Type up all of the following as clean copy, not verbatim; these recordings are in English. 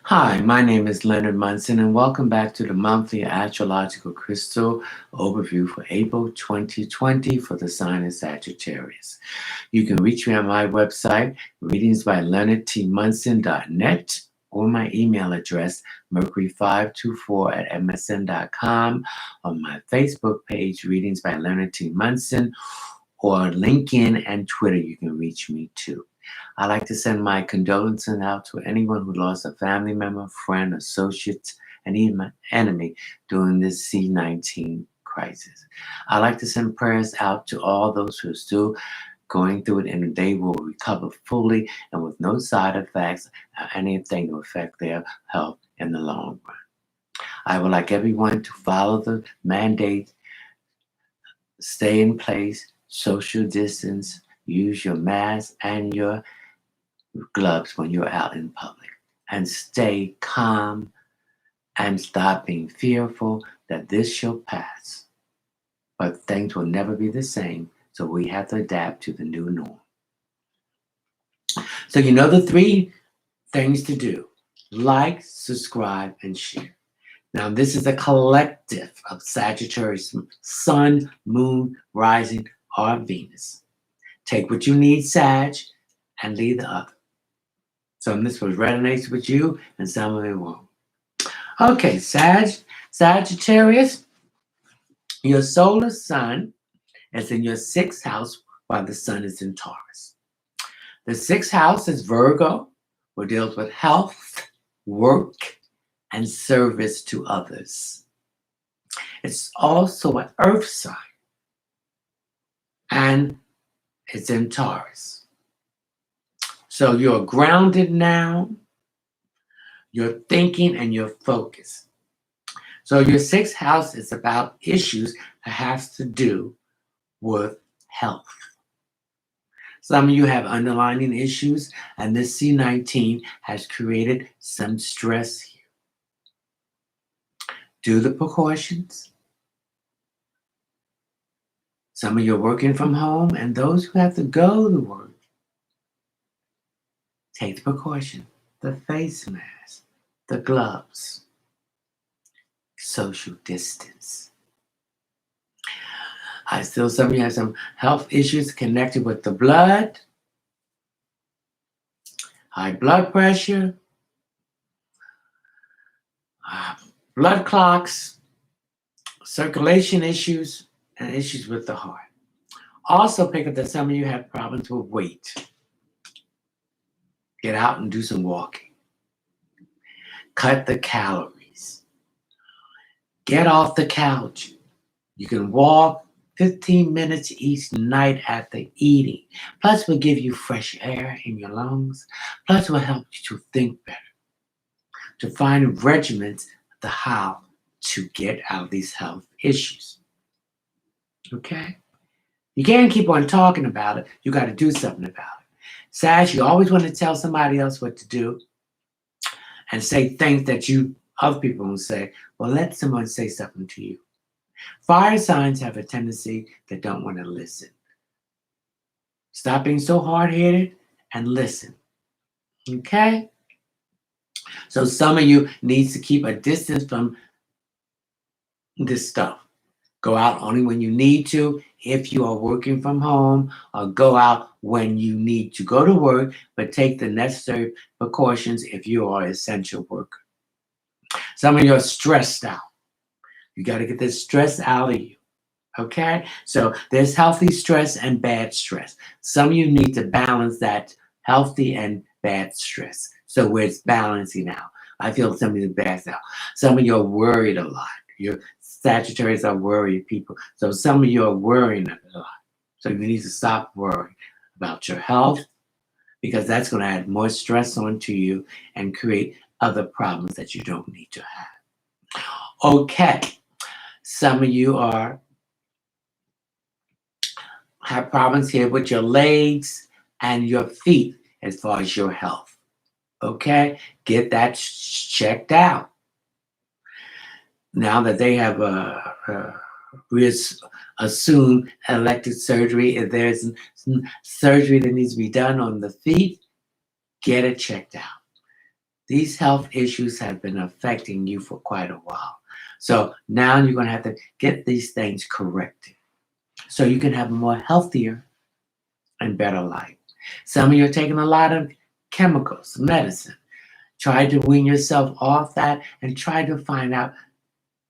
Hi, my name is Leonard Munson, and welcome back to the monthly astrological crystal overview for April 2020 for the sign of Sagittarius. You can reach me on my website, readingsbyleonardtmunson.net, or my email address, mercury524@msn.com, on my Facebook page, Readings by Leonard T. Munson, or LinkedIn and Twitter. You can reach me too. I'd like to send my condolences out to anyone who lost a family member, friend, associate, and even an enemy during this C-19 crisis. I'd like to send prayers out to all those who are still going through it, and they will recover fully and with no side effects or anything to affect their health in the long run. I would like everyone to follow the mandate, stay in place, social distance, use your mask and your gloves when you're out in public, and stay calm and stop being fearful that this shall pass. But things will never be the same, so we have to adapt to the new norm. So you know the three things to do: like, subscribe, and share. Now, this is a collective of Sagittarius, Sun, Moon, Rising, or Venus. Take what you need, Sag, and leave the other. Some of this will resonate with you, and some of it won't. Okay, Sagittarius, your solar sun is in your sixth house while the sun is in Taurus. The sixth house is Virgo, which deals with health, work, and service to others. It's also an earth sign, and it's in Taurus. So you're grounded now, you're thinking, and you're focused. So your sixth house is about issues that has to do with health. Some of you have underlying issues, and this C-19 has created some stress here. Do the precautions. Some of you are working from home, and those who have to go to work, take the precaution, the face mask, the gloves, social distance. I still, some of you have some health issues connected with the blood, high blood pressure, blood clots, circulation issues, and issues with the heart. Also pick up that some of you have problems with weight. Get out and do some walking. Cut the calories. Get off the couch. You can walk 15 minutes each night after eating. Plus, will give you fresh air in your lungs. Plus, will help you to think better, to find regimens of the how to get out of these health issues. Okay? You can't keep on talking about it. You got to do something about it. Sag, you always want to tell somebody else what to do and say things that other people won't say. Well, let someone say something to you. Fire signs have a tendency that don't want to listen. Stop being so hard-headed and listen. Okay? So some of you needs to keep a distance from this stuff. Go out only when you need to if you are working from home, or go out when you need to go to work, but take the necessary precautions if you are an essential worker. Some of you are stressed out. You got to get this stress out of you. Okay? So there's healthy stress and bad stress. Some of you need to balance that healthy and bad stress. So where it's balancing out. I feel some of you bad out. Some of you are worried a lot. Your Sagittarius are worried people. So some of you are worrying a lot. So you need to stop worrying about your health, because that's going to add more stress onto you and create other problems that you don't need to have. Okay. Some of you have problems here with your legs and your feet as far as your health. Okay? Get that checked out. Now that they have assumed elective surgery, if there's some surgery that needs to be done on the feet, get it checked out. These health issues have been affecting you for quite a while. So now you're going to have to get these things corrected so you can have a more healthier and better life. Some of you are taking a lot of chemicals, medicine. Try to wean yourself off that and try to find out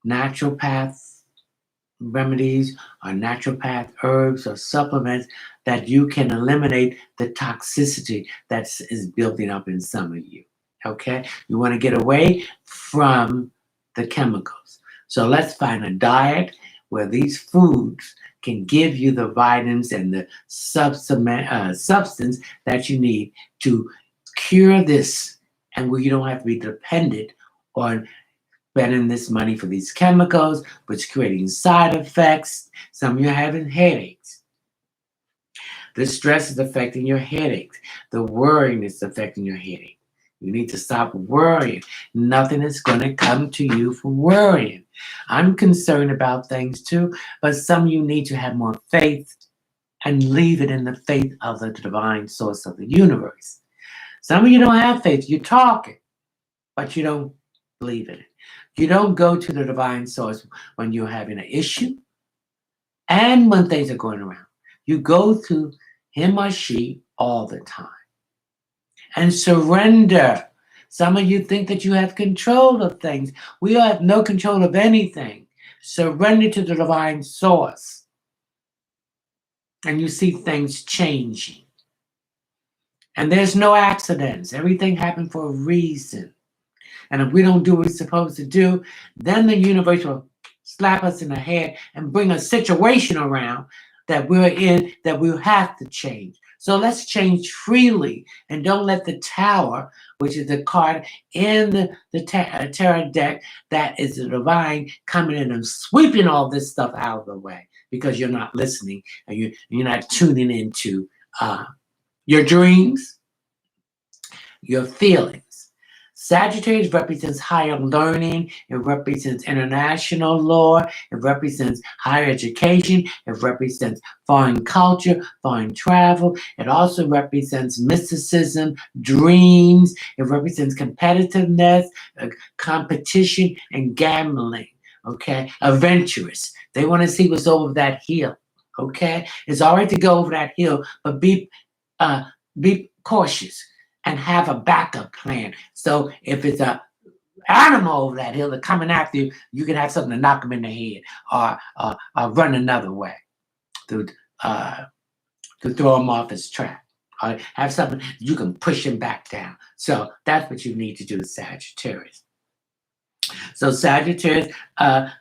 naturopath remedies or naturopath herbs or supplements that you can eliminate the toxicity that is building up in some of you. Okay? You want to get away from the chemicals. So let's find a diet where these foods can give you the vitamins and the substance that you need to cure this, and where you don't have to be dependent on spending this money for these chemicals, which is creating side effects. Some of you are having headaches. The stress is affecting your headaches. The worrying is affecting your headache. You need to stop worrying. Nothing is going to come to you for worrying. I'm concerned about things too, but some of you need to have more faith and leave it in the faith of the divine source of the universe. Some of you don't have faith. You're talking, but you don't believe in it. You don't go to the divine source when you're having an issue and when things are going around. You go to him or she all the time. And surrender. Some of you think that you have control of things. We have no control of anything. Surrender to the divine source. And you see things changing. And there's no accidents. Everything happened for a reason. And if we don't do what we're supposed to do, then the universe will slap us in the head and bring a situation around that we're in that we'll have to change. So let's change freely and don't let the tower, which is the card in the tarot deck that is the divine, coming in and sweeping all this stuff out of the way because you're not listening and you're not tuning into your dreams, your feelings. Sagittarius represents higher learning. It represents international law. It represents higher education. It represents foreign culture, foreign travel. It also represents mysticism, dreams. It represents competitiveness, competition, and gambling. Okay, adventurous. They want to see what's over that hill. Okay, it's all right to go over that hill, but be cautious and have a backup plan. So if it's a animal over that hill that's coming after you, you can have something to knock them in the head or run another way to throw them off his track. Or have something you can push him back down. So that's what you need to do, Sagittarius. So Sagittarius,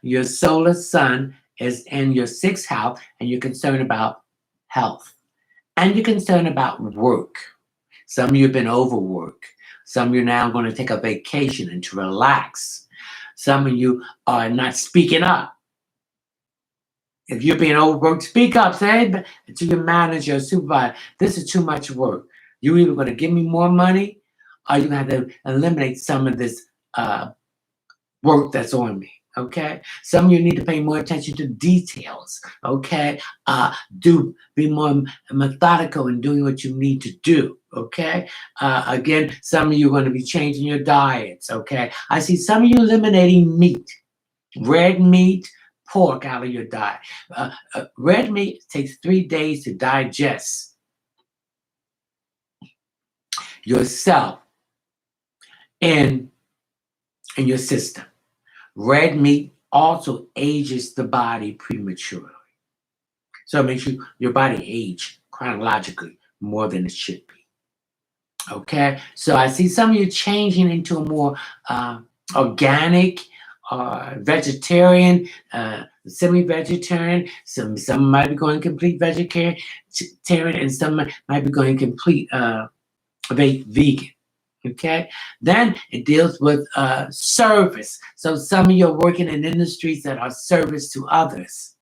your solar sun is in your 6th house, and you're concerned about health. And you're concerned about work. Some of you have been overworked. Some of you are now going to take a vacation and to relax. Some of you are not speaking up. If you're being overworked, speak up. Say to your manager or supervisor, this is too much work. You're either going to give me more money or you're going to have to eliminate some of this work that's on me. Okay, some of you need to pay more attention to details. Okay, be more methodical in doing what you need to do. Okay, again, some of you are going to be changing your diets. Okay, I see some of you eliminating meat, red meat, pork out of your diet. Red meat takes 3 days to digest yourself in your system. Red meat also ages the body prematurely. So it makes your body age chronologically more than it should be. Okay? So I see some of you changing into a more organic, vegetarian, semi-vegetarian. Some might be going complete vegetarian, and some might be going complete vegan. Okay, then it deals with service. So some of you are working in industries that are service to others.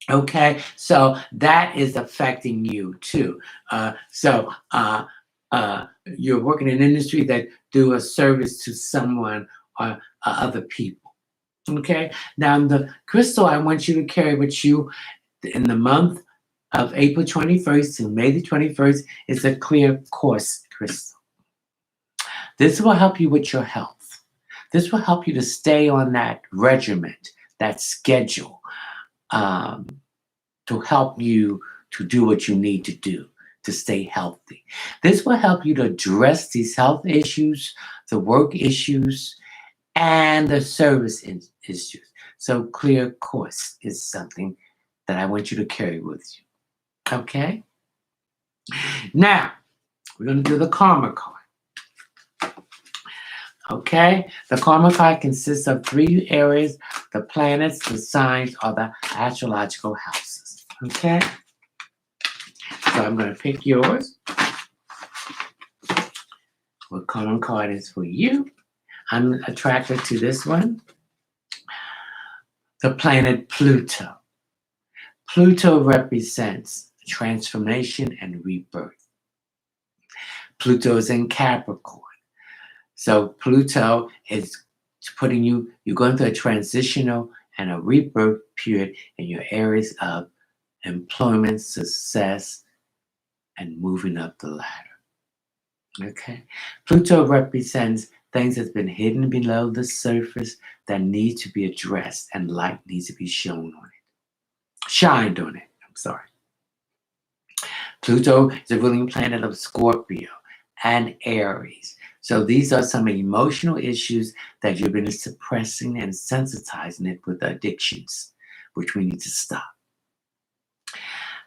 Okay, so that is affecting you too. You're working in industry that do a service to someone or other people. Okay, now the crystal I want you to carry with you in the month of April 21st to May the 21st is a clear quartz crystal. This will help you with your health. This will help you to stay on that regiment, that schedule, um, to help you to do what you need to do to stay healthy. This will help you to address these health issues, the work issues, and the service issues. So, clear course is something that I want you to carry with you. Okay? Now, we're going to do the karma card. Okay? The karma card consists of 3 areas: the planets, the signs, or the astrological houses. Okay? So I'm going to pick yours. What karma card is for you? I'm attracted to this one. The planet Pluto. Pluto represents transformation and rebirth. Pluto is in Capricorn. So Pluto is putting you, you're going through a transitional and a rebirth period in your areas of employment, success, and moving up the ladder. Okay? Pluto represents things that's been hidden below the surface that need to be addressed, and light needs to be shown on it. Shined on it. I'm sorry. Pluto is a ruling planet of Scorpio and Aries. So these are some emotional issues that you've been suppressing and sensitizing it with addictions, which we need to stop.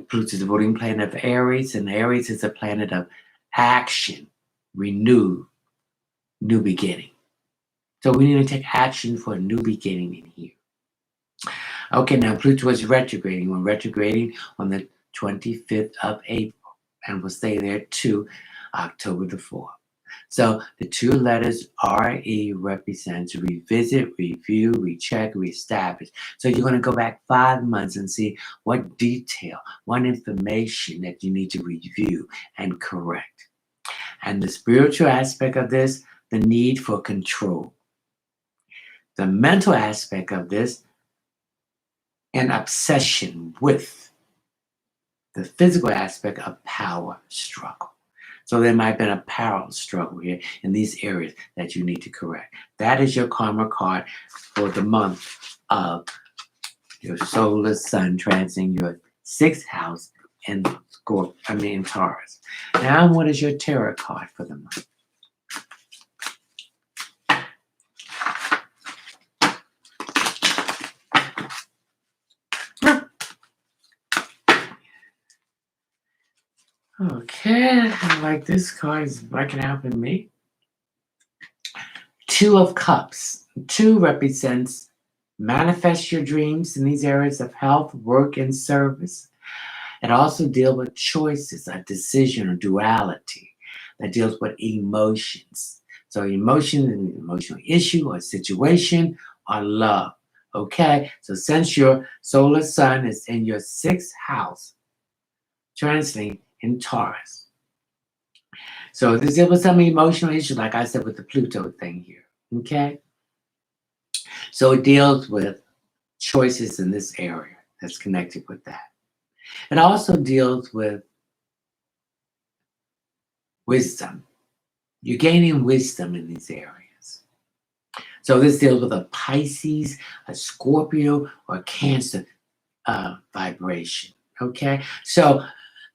Pluto is the ruling planet of Aries, and Aries is a planet of action, renew, new beginning. So we need to take action for a new beginning in here. Okay, now Pluto is retrograding. We're retrograding on the 25th of April, and will stay there to October the 4th. So the 2 letters RE represents revisit, review, recheck, reestablish. So you're going to go back 5 months and see what detail, what information that you need to review and correct. And the spiritual aspect of this, the need for control. The mental aspect of this, an obsession with the physical aspect of power struggle. So there might have been a power struggle here in these areas that you need to correct. That is your karma card for the month of your solar sun transiting your 6th house in Taurus. Now, what is your tarot card for the month? Okay, I like this card. It's working out with me. 2 of Cups. 2 represents manifest your dreams in these areas of health, work, and service. It also deals with choices, a decision, or duality that deals with emotions. So emotion, an emotional issue or situation, or love. Okay, so since your solar sun is in your 6th house, transiting in Taurus. So there was some emotional issue, like I said, with the Pluto thing here. Okay? So it deals with choices in this area that's connected with that. It also deals with wisdom. You're gaining wisdom in these areas. So this deals with a Pisces, a Scorpio, or a Cancer vibration. Okay? So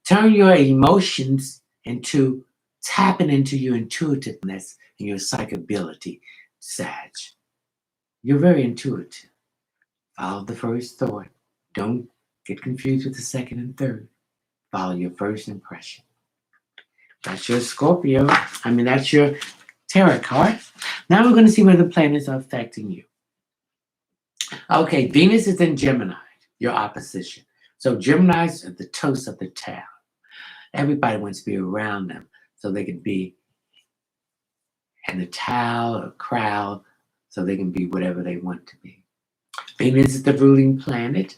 turn your emotions into tapping into your intuitiveness and your psychability, Sag. You're very intuitive. Follow the first thought. Don't get confused with the second and third. Follow your first impression. That's your Scorpio. That's your tarot card. Now we're going to see where the planets are affecting you. Okay, Venus is in Gemini, your opposition. So Geminis are the toast of the town. Everybody wants to be around them so they can be in the town or crowd, so they can be whatever they want to be. Venus is the ruling planet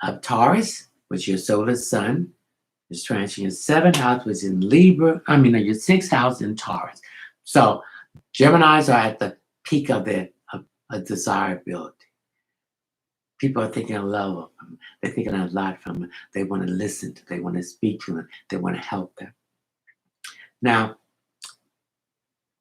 of Taurus, which your solar sun is transiting your 7th house, which is in Libra. Your 6th house in Taurus. So Geminis are at the peak of their desirability. People are thinking a lot of them. They're thinking a lot from them. They want to listen to them. They want to speak to them. They want to help them. Now,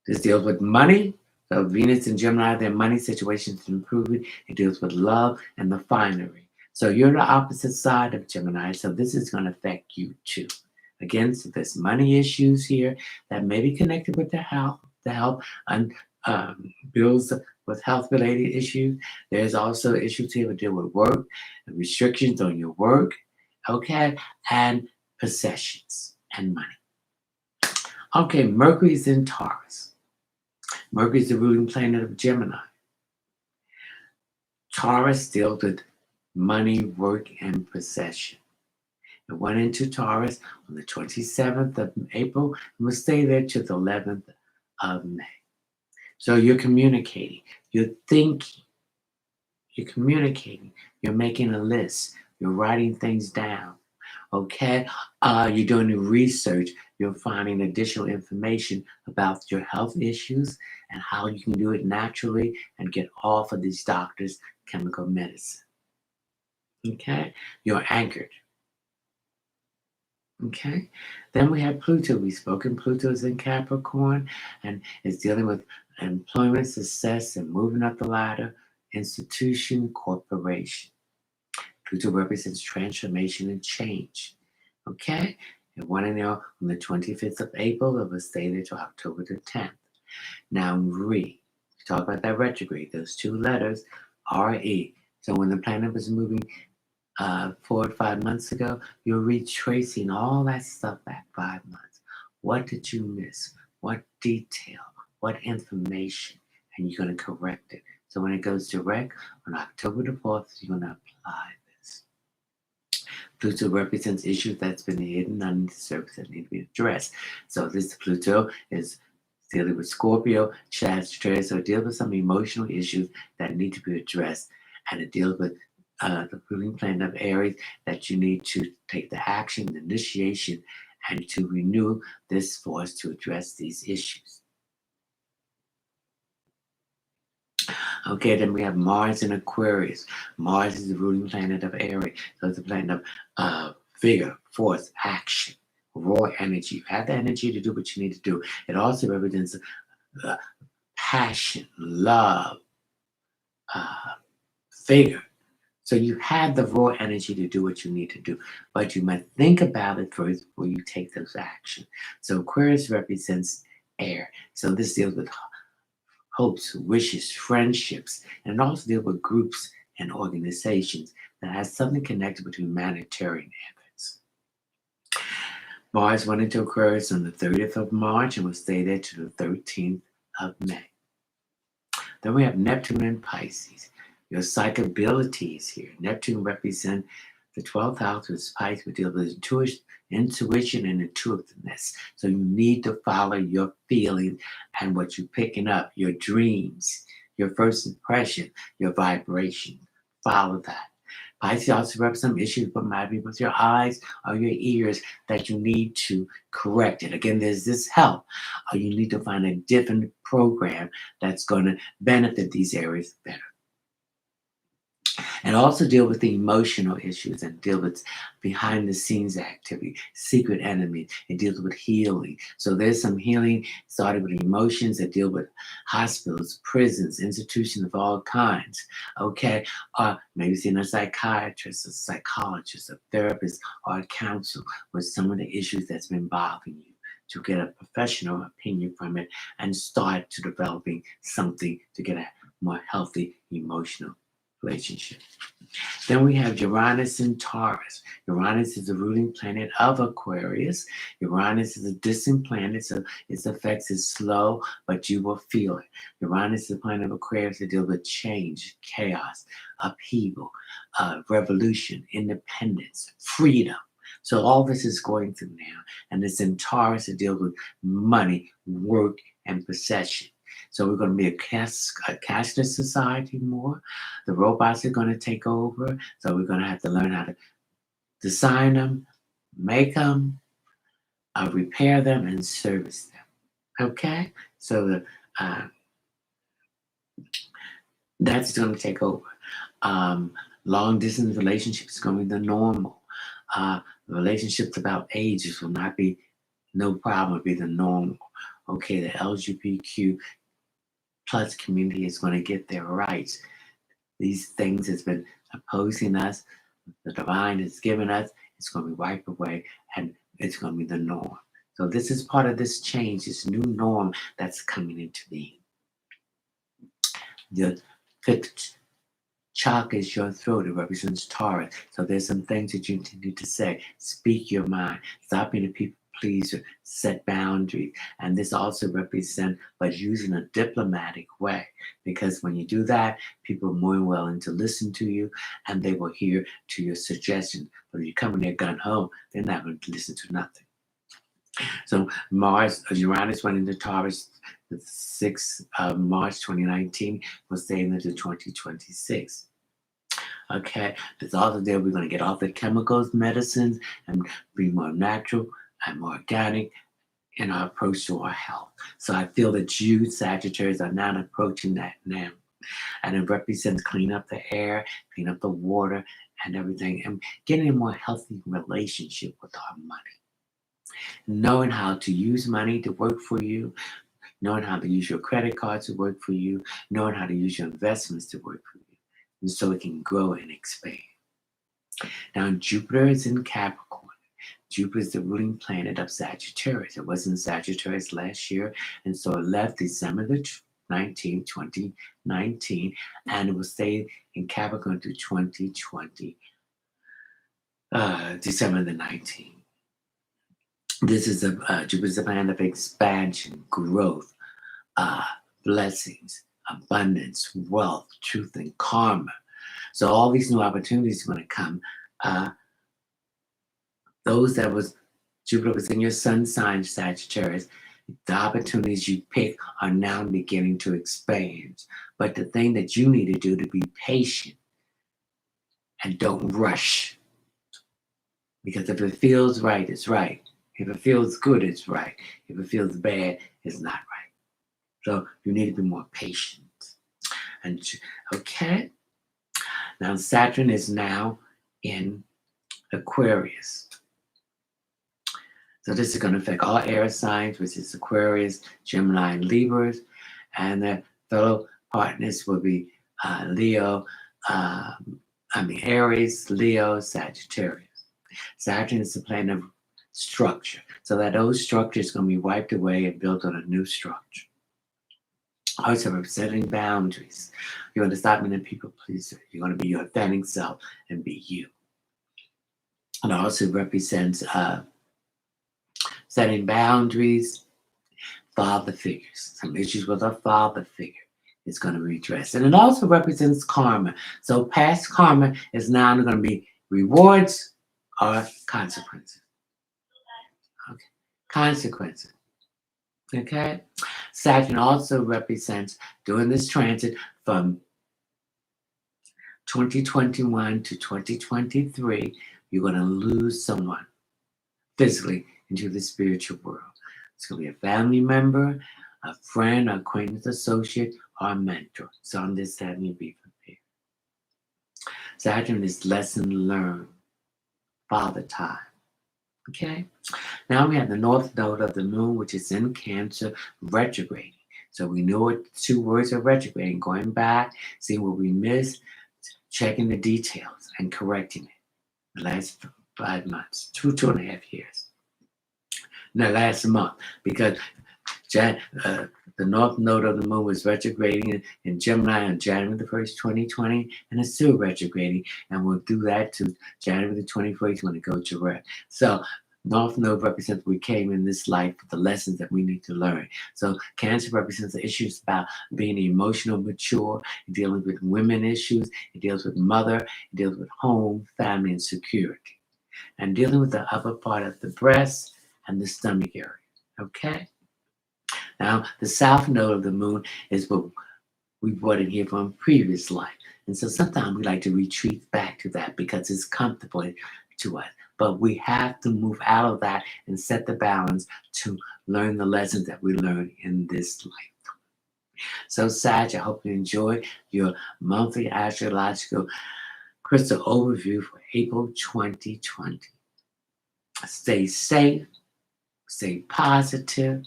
This deals with money. So Venus and Gemini, their money situation is improving. It deals with love and the finery. So you're the opposite side of Gemini. So this is going to affect you too. Again, so there's money issues here that may be connected with the health and bills with health-related issues. There's also issues here to deal with work, and restrictions on your work, okay, and possessions and money. Okay, Mercury's in Taurus. Mercury is the ruling planet of Gemini. Taurus deals with money, work, and possession. It went into Taurus on the 27th of April and will stay there to the 11th of May. So you're communicating, you're thinking, you're communicating, you're making a list, you're writing things down. Okay, you're doing the research, you're finding additional information about your health issues and how you can do it naturally and get off of these doctors' chemical medicine. Okay, you're anchored. Okay, then we have Pluto. We've spoken. Pluto is in Capricorn and is dealing with employment, success, and moving up the ladder, institution, corporation. Pluto represents transformation and change. Okay? And one in there on the 25th of April, it will stay there till October the 10th. Now, we talk about that retrograde, those two letters, RE. So when the planet was moving 4 or 5 months ago, you're retracing all that stuff back 5 months. What did you miss? What detail? What information? And you're going to correct it. So when it goes direct on October the 4th, you're going to apply this. Pluto represents issues that's been hidden under the surface that need to be addressed. So this Pluto is dealing with Scorpio, Sagittarius, so it deals with some emotional issues that need to be addressed. And it deals with the ruling planet of Aries that you need to take the action, the initiation, and to renew this force to address these issues. Okay, then we have Mars in Aquarius. Mars is the ruling planet of Aries. So it's a planet of vigor, force, action, raw energy. You have the energy to do what you need to do. It also represents passion, love, vigor. So you have the raw energy to do what you need to do, but you must think about it first before you take those actions. So Aquarius represents air. So this deals with hopes, wishes, friendships, and it also deals with groups and organizations that has something connected with humanitarian efforts. Mars went into Aquarius on the 30th of March and will stay there to the 13th of May. Then we have Neptune in Pisces. Your psychic abilities here. Neptune represents the 12th house with Pisces, which deals with intuition and intuitiveness. So you need to follow your feeling and what you're picking up, your dreams, your first impression, your vibration. Follow that. Pisces also represents issues but might be with your eyes or your ears that you need to correct it. Again, there's this help. Or you need to find a different program that's going to benefit these areas better. And also deal with the emotional issues and deal with behind the scenes activity, secret enemies. It deals with healing. So there's some healing started with emotions that deal with hospitals, prisons, institutions of all kinds. Okay. Maybe seeing a psychiatrist, a psychologist, a therapist, or a counselor with some of the issues that's been bothering you to get a professional opinion from it and start to developing something to get a more healthy emotional relationship. Then we have Uranus in Taurus. Uranus is the ruling planet of Aquarius. Uranus is a distant planet, so its effects is slow, but you will feel it. Uranus is the planet of Aquarius that deals with change, chaos, upheaval, revolution, independence, freedom. So all this is going through now, and it's in Taurus to deal with money, work, and possession. So we're going to be a cashless society more. The robots are going to take over. So we're going to have to learn how to design them, make them, repair them, and service them. Okay? So that's going to take over. Long distance relationships is going to be the normal. Relationships about ages will not be no problem, will be the normal. okay, the LGBTQ plus community is going to get their rights. These things has been opposing us. The divine has given us. It's going to be wiped away, and it's going to be the norm. So this is part of this change, this new norm that's coming into being. The fifth chalk is your throat. It represents Taurus. So there's some things that you need to say. Speak your mind. Stop being a people pleaser. Set boundaries. And this also represents, but using a diplomatic way. Because when you do that, people are more willing to listen to you, and they will hear to your suggestions. But if you come in there gun home, they're not going to listen to nothing. So Uranus went into Taurus the 6th of March 2019, was staying into 2026. Okay, that's all there. We're going to get off the chemicals, medicines, and be more natural and more organic in our approach to our health. So I feel that you, Sagittarius, are now approaching that now. And it represents clean up the air, clean up the water, and everything, and getting a more healthy relationship with our money. Knowing how to use money to work for you, knowing how to use your credit card to work for you, knowing how to use your investments to work for you, and so it can grow and expand. Now, Jupiter is in Capricorn. Jupiter is the ruling planet of Sagittarius. It was in Sagittarius last year, and so it left December the 19th, 2019, and it will stay in Capricorn through 2020, December the 19th. This is Jupiter's a planet of expansion, growth, blessings, abundance, wealth, truth, and karma. So all these new opportunities are going to come. Those that was Jupiter was in your sun sign, Sagittarius. The opportunities you pick are now beginning to expand. But the thing that you need to do to be patient and don't rush. Because if it feels right, it's right. If it feels good, it's right. If it feels bad, it's not right. So you need to be more patient. And okay. Now Saturn is now in Aquarius. So this is going to affect all air signs, which is Aquarius, Gemini, and Libras. And their fellow partners will be Aries, Leo, Sagittarius. Saturn is the planet of structure. So that old structure is going to be wiped away and built on a new structure. Also representing boundaries. You're going to stop being a people pleaser. You're going to be your authentic self and be you. And also represents setting boundaries, father figures. Some issues with a father figure is going to be addressed. And it also represents karma. So past karma is now going to be rewards or consequences. Okay. Consequences. Okay. Saturn also represents, during this transit from 2021 to 2023, you're going to lose someone physically into the spiritual world. It's going to be a family member, a friend, acquaintance, associate, or a mentor. So on this time, you be prepared. Saturn is lesson learned, father time. Okay. Now we have the north node of the moon, which is in Cancer, retrograding. So we know what 2 words are retrograding, going back, seeing what we missed, checking the details, and correcting it. The last 5 months, 2.5 years. In the last month, because the north node of the moon was retrograding in Gemini on January the 1st, 2020, and it's still retrograding, and we'll do that to January the 21st when it goes to rest. So north node represents we came in this life with the lessons that we need to learn. So Cancer represents the issues about being emotional, mature, dealing with women issues, it deals with mother, it deals with home, family, and security, and dealing with the upper part of the breast and the stomach area. Okay. Now, the south node of the moon is what we brought in here from previous life. And so sometimes we like to retreat back to that because it's comfortable to us. But we have to move out of that and set the balance to learn the lessons that we learned in this life. So, Sag, I hope you enjoyed your monthly astrological crystal overview for April 2020. Stay safe, stay positive,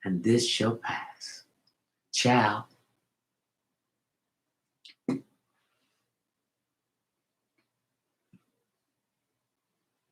and this shall pass. Ciao.